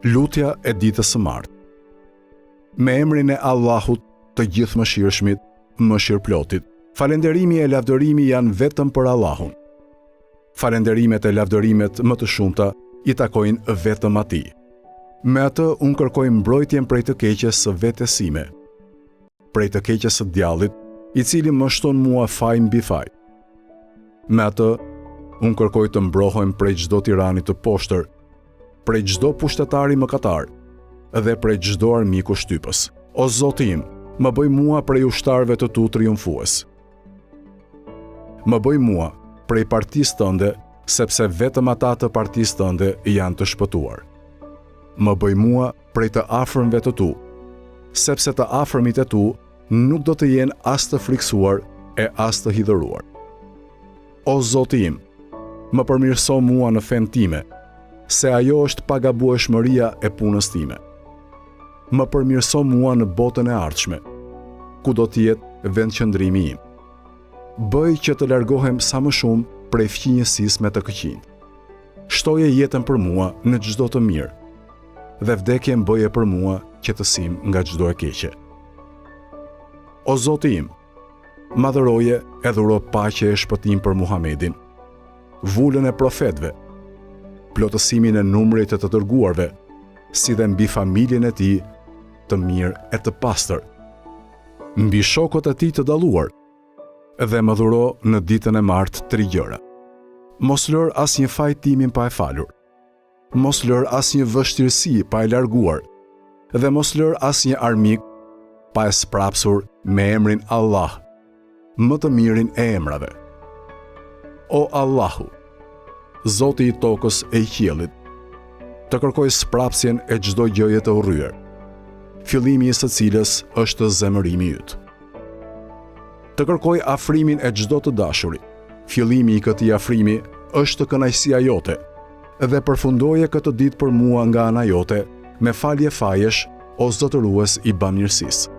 Lutja e ditës së martë. Me emrin e Allahut, të gjithë mëshirshmit, mëshirëplotit, falënderimi e lavdërimi janë vetëm për Allahun. Falënderimet e lavdërimet më të shumta i takojnë vetëm Atij. Me atë unë kërkoj mbrojtjen prej të keqes së vetes sime, prej të keqes së djallit, i cili më shton mua faj mbi faj. Me atë unë kërkoj të mbrohem prej çdo tirani të poshtër, prej çdo pushtetari mëkatar dhe prej çdo armiku shtypës. O Zoti im, më bëj mua prej ushtarëve të tu triumfues. Më bëj mua prej partisë tënde, sepse vetëm ata të partisë tënde janë të shpëtuar. Më bëj mua prej të afërmve të tu, sepse të afërmit e tu nuk do të jenë as të friksuar e as të hidhëruar. O Zoti im, më përmirëso mua në fen time, se ajo është pagabueshmëria e punës time. Më përmirëso mua në botën e ardhshme, ku do të jetë vendqëndrimi im. Bëj që të largohem sa më shumë prej fqinjësisë me të këqijt. Shtoje jetën për mua në çdo të mirë, dhe vdekjen bëje për mua që të sim nga çdo e keqe. O Zoti im, madhëroje e dhuro paqe e shpëtim për Muhamedin, vullën e profetëve, plotësimin e numrit të dërguarve, si dhe mbi familjen e tij të mirë e të pastër, mbi shokët e tij të dalluar, dhe më dhuro në ditën e martë 3 gjëra. Mos lër asnjë faj timin pa e falur, mos lër asnjë vështirësi pa e larguar, dhe mos lër asnjë armik pa e sprapsur me emrin Allah, më të mirin e emrave. O Allahu, Zoti i tokës e i qiellit, të kërkoj sprapsjen e çdo gjëje të urryer, fillimi i së cilës është zemërimi yt. Të kërkoj afrimin e çdo të dashurit, fillimi i këtij afrimi është kënaqësia jote, dhe përfundoje këtë ditë për mua nga ana jote me falje fajesh, o zotërues i bamirësisë.